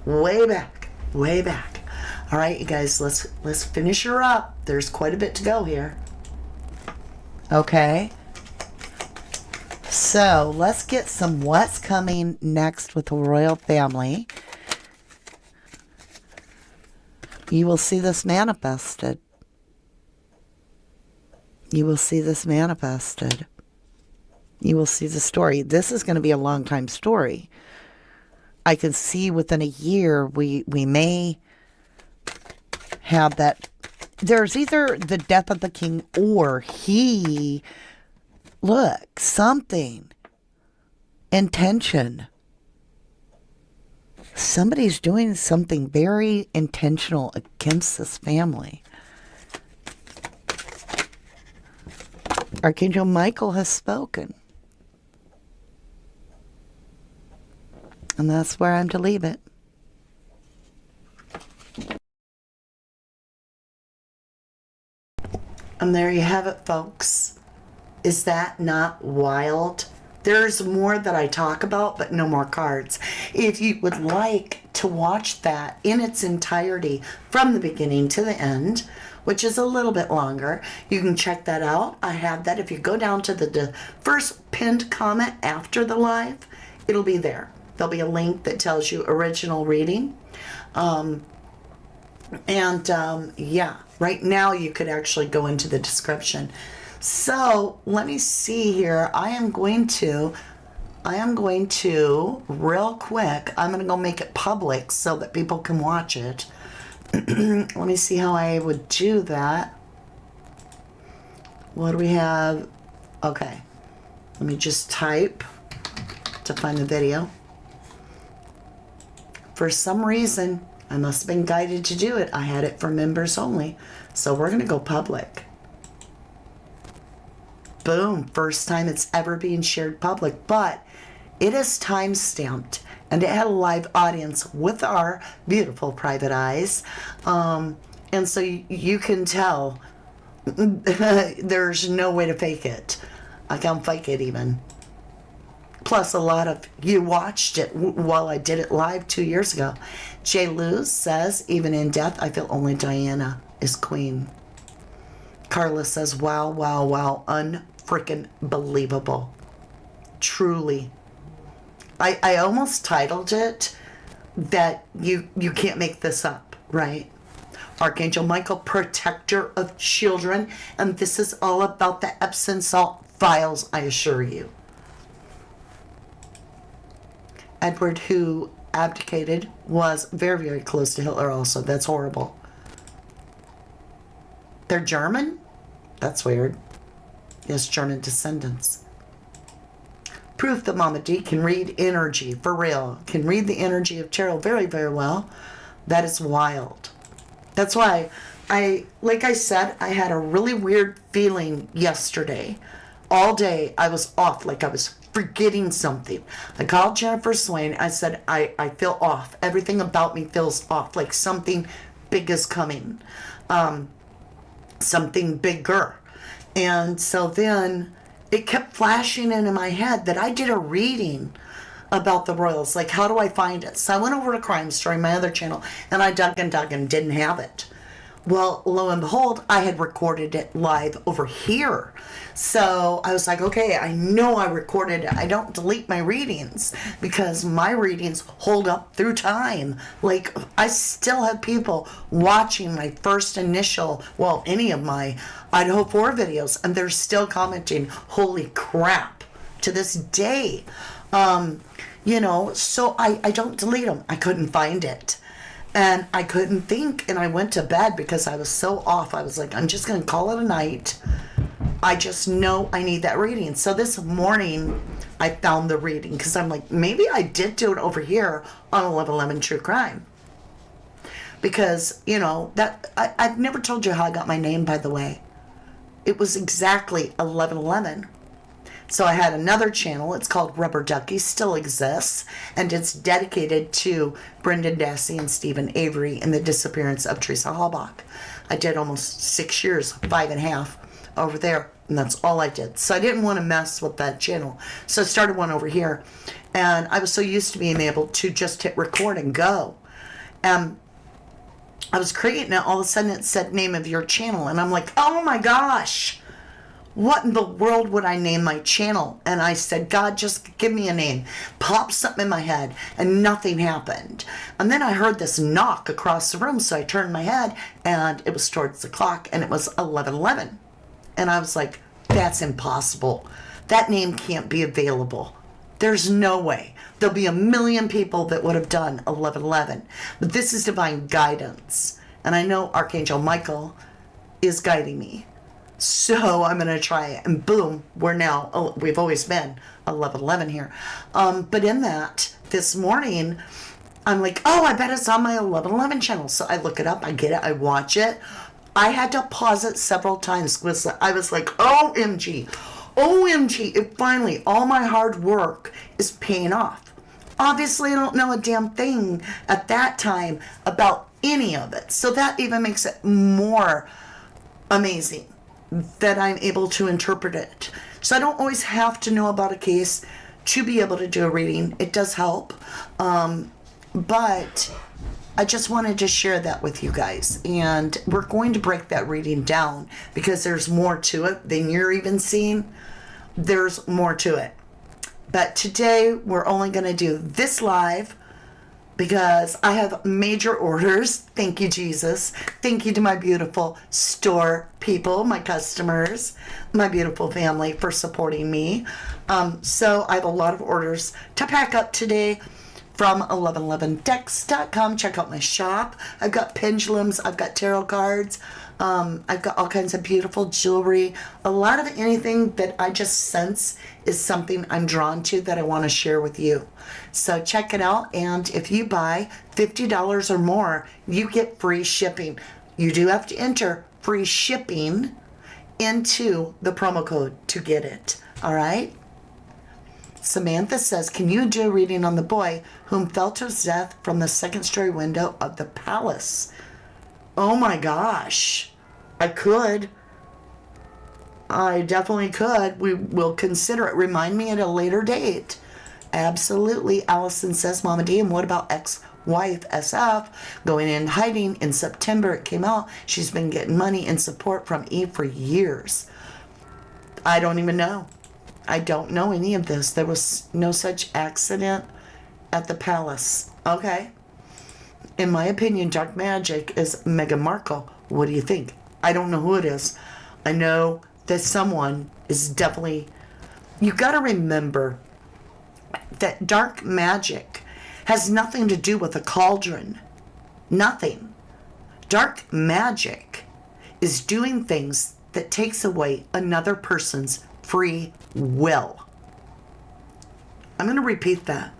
Way back. All right, you guys, let's finish her up. There's quite a bit to go here. Okay. So, let's get some what's coming next with the royal family. You will see this manifested. You will see this manifested. You will see the story. This is going to be a long time story. I can see within a year we may have that. There's either the death of the king or something. Intention. Somebody's doing something very intentional against this family. Archangel Michael has spoken. And that's where I'm to leave it. And there you have it, folks. Is that not wild? There's more that I talk about, but no more cards. If you would like to watch that in its entirety from the beginning to the end, which is a little bit longer, you can check that out. I have that. If you go down to the first pinned comment after the live, it'll be there. There'll be a link that tells you original reading. Yeah, right now you could actually go into the description. So let me see here. I am going to real quick, I'm going to go make it public so that people can watch it. Let me see how I would do that. What do we have? Okay. Let me just type to find the video. For some reason, I must have been guided to do it. I had it for members only. So we're going to go public. Boom. First time it's ever being shared public. But it is time stamped. And it had a live audience with our beautiful private eyes. And so you can tell there's no way to fake it. I can't fake it even. Plus, a lot of you watched it while I did it live 2 years ago. Jay Luz says, even in death, I feel only Diana is queen. Carla says, wow, wow, wow, unfreaking believable. Truly. I almost titled it that you can't make this up, right? Archangel Michael, protector of children. And this is all about the Epsom salt files, I assure you. Edward, who abdicated, was very, very close to Hitler also. That's horrible. They're German? That's weird. Yes, German descendants. Proof that Mama D can read energy, for real. Can read the energy of tarot very, very well. That is wild. That's why like I said, I had a really weird feeling yesterday. All day I was off, like I was forgetting something. I called Jennifer Swain. I said, I feel off. Everything about me feels off, like something big is coming. Something bigger. And so then it kept flashing into my head that I did a reading about the royals. Like, how do I find it? So I went over to Crime Story, my other channel, and I dug and didn't have it. Well, lo and behold, I had recorded it live over here. So I was like, okay, I know I recorded it. I don't delete my readings because my readings hold up through time. Like, I still have people watching my first initial, well, any of my Idaho 4 videos, and they're still commenting, holy crap, to this day. So I don't delete them. I couldn't find it. And I couldn't think, and I went to bed because I was so off. I was like, I'm just going to call it a night. I just know I need that reading. So this morning, I found the reading because I'm like, maybe I did do it over here on 1111 True Crime. Because, that I've never told you how I got my name, by the way. It was exactly 1111. So I had another channel. It's called Rubber Ducky, still exists, and it's dedicated to Brendan Dassey and Stephen Avery and the disappearance of Teresa Halbach. I did almost 6 years, 5.5 over there, and that's all I did. So I didn't want to mess with that channel. So I started one over here, and I was so used to being able to just hit record and go. I was creating it, all of a sudden it said name of your channel, and I'm like, oh my gosh. What in the world would I name my channel? And I said, God, just give me a name. Pop something in my head, and nothing happened. And then I heard this knock across the room, so I turned my head, and it was towards the clock, and it was 11:11. And I was like, that's impossible. That name can't be available. There's no way. There'll be 1 million people that would have done 11:11. But this is divine guidance. And I know Archangel Michael is guiding me. So I'm going to try it. And boom, we've always been 11:11 here. But in that, this morning, I'm like, oh, I bet it's on my 11:11 channel. So I look it up, I get it, I watch it. I had to pause it several times because I was like, OMG, it finally, all my hard work is paying off. Obviously, I don't know a damn thing at that time about any of it. So that even makes it more amazing that I'm able to interpret it. So I don't always have to know about a case to be able to do a reading. It does help. But I just wanted to share that with you guys. And we're going to break that reading down because there's more to it than you're even seeing. There's more to it. But today we're only going to do this live because I have major orders. Thank you, Jesus. Thank you to my beautiful store people, my customers, my beautiful family for supporting me. So I have a lot of orders to pack up today from 1111dex.com. Check out my shop. I've got pendulums. I've got tarot cards. I've got all kinds of beautiful jewelry. A lot of anything that I just sense is something I'm drawn to that I want to share with you. So check it out. And if you buy $50 or more, you get free shipping. You do have to enter free shipping into the promo code to get it. All right? Samantha says, can you do a reading on the boy whom fell to his death from the second-story window of the palace? Oh my gosh. I could. I definitely could. We will consider it. Remind me at a later date. Absolutely. Allison says, Mama D, and what about ex-wife SF going in hiding in September? It came out. She's been getting money and support from E for years. I don't even know. I don't know any of this. There was no such accident at the palace. Okay. In my opinion, dark magic is Meghan Markle. What do you think? I don't know who it is. I know that someone is definitely... You got to remember that dark magic has nothing to do with a cauldron. Nothing. Dark magic is doing things that takes away another person's free will. I'm going to repeat that.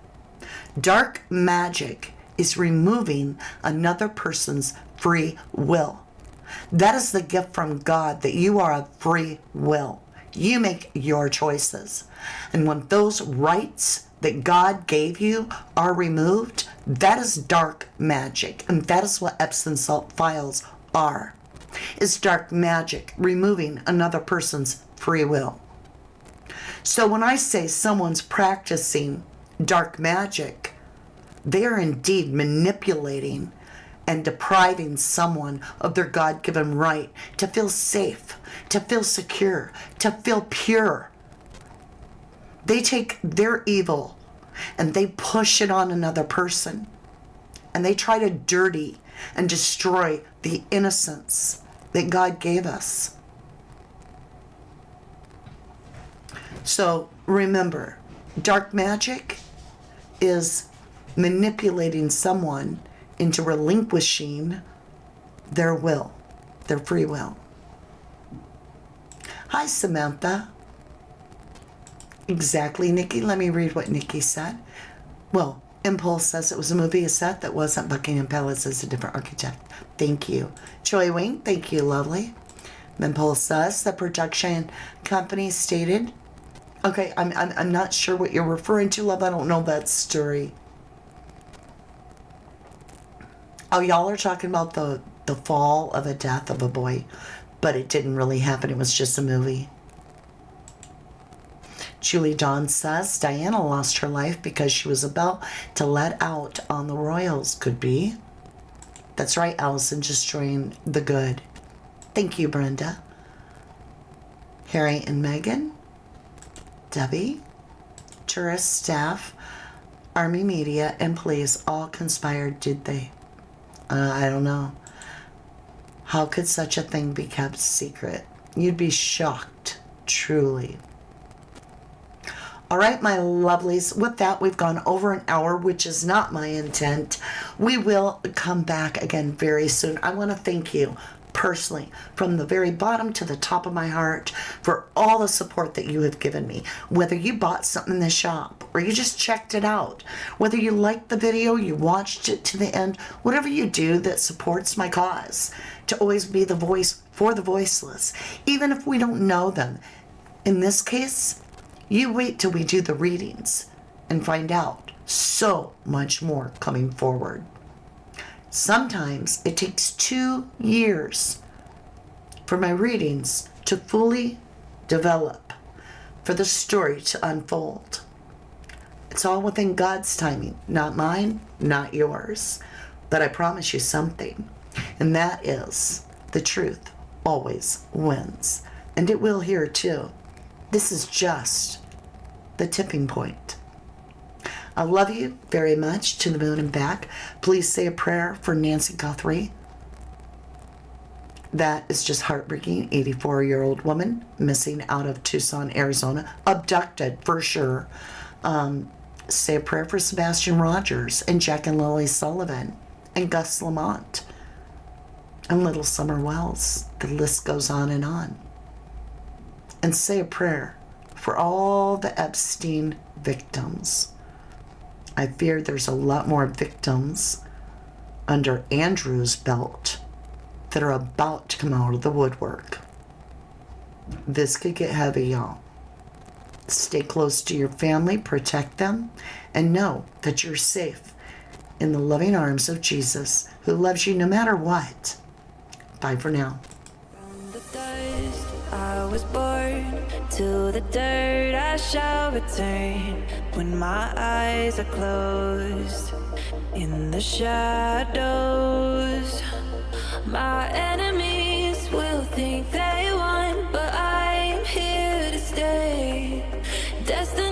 Dark magic is removing another person's free will. That is the gift from God, that you are a free will. You make your choices. And when those rights that God gave you are removed, that is dark magic. And that is what Epsom salt files are. Is dark magic removing another person's free will. So when I say someone's practicing dark magic, they are indeed manipulating and depriving someone of their God-given right to feel safe, to feel secure, to feel pure. They take their evil and they push it on another person. And they try to dirty and destroy the innocence that God gave us. So remember, dark magic is manipulating someone into relinquishing their will, their free will. Hi, Samantha. Exactly, Nikki. Let me read what Nikki said. Well, Impulse says it was a movie set that wasn't Buckingham Palace, is a different architect. Thank you. Joy Wing, thank you, lovely. Impulse says the production company stated... Okay, I'm not sure what you're referring to, love. I don't know that story. Oh, y'all are talking about the fall of a death of a boy, but it didn't really happen. It was just a movie. Julie Dawn says Diana lost her life because she was about to let out on the royals. Could be. That's right, Allison, destroying the good. Thank you, Brenda. Harry and Meghan. Debbie, tourist staff, army media, and police all conspired, did they? I don't know. How could such a thing be kept secret? You'd be shocked, truly. All right, my lovelies, with that, we've gone over an hour, which is not my intent. We will come back again very soon. I want to thank you personally, from the very bottom to the top of my heart, for all the support that you have given me. Whether you bought something in the shop or you just checked it out, whether you liked the video, you watched it to the end, whatever you do that supports my cause, to always be the voice for the voiceless, even if we don't know them. In this case, you wait till we do the readings and find out so much more coming forward. Sometimes it takes 2 years for my readings to fully develop, for the story to unfold. It's all within God's timing, not mine, not yours. But I promise you something, and that is the truth always wins. And it will here too. This is just the tipping point. I love you very much, to the moon and back. Please say a prayer for Nancy Guthrie. That is just heartbreaking. 84-year-old woman missing out of Tucson, Arizona. Abducted, for sure. Say a prayer for Sebastian Rogers and Jack and Lily Sullivan and Gus Lamont and Little Summer Wells. The list goes on. And say a prayer for all the Epstein victims. I fear there's a lot more victims under Andrew's belt that are about to come out of the woodwork. This could get heavy, y'all. Stay close to your family, protect them, and know that you're safe in the loving arms of Jesus, who loves you no matter what. Bye for now. From the dust I was born, to the dirt I shall return. When my eyes are closed, in the shadows, my enemies will think they won, but I am here to stay. Destiny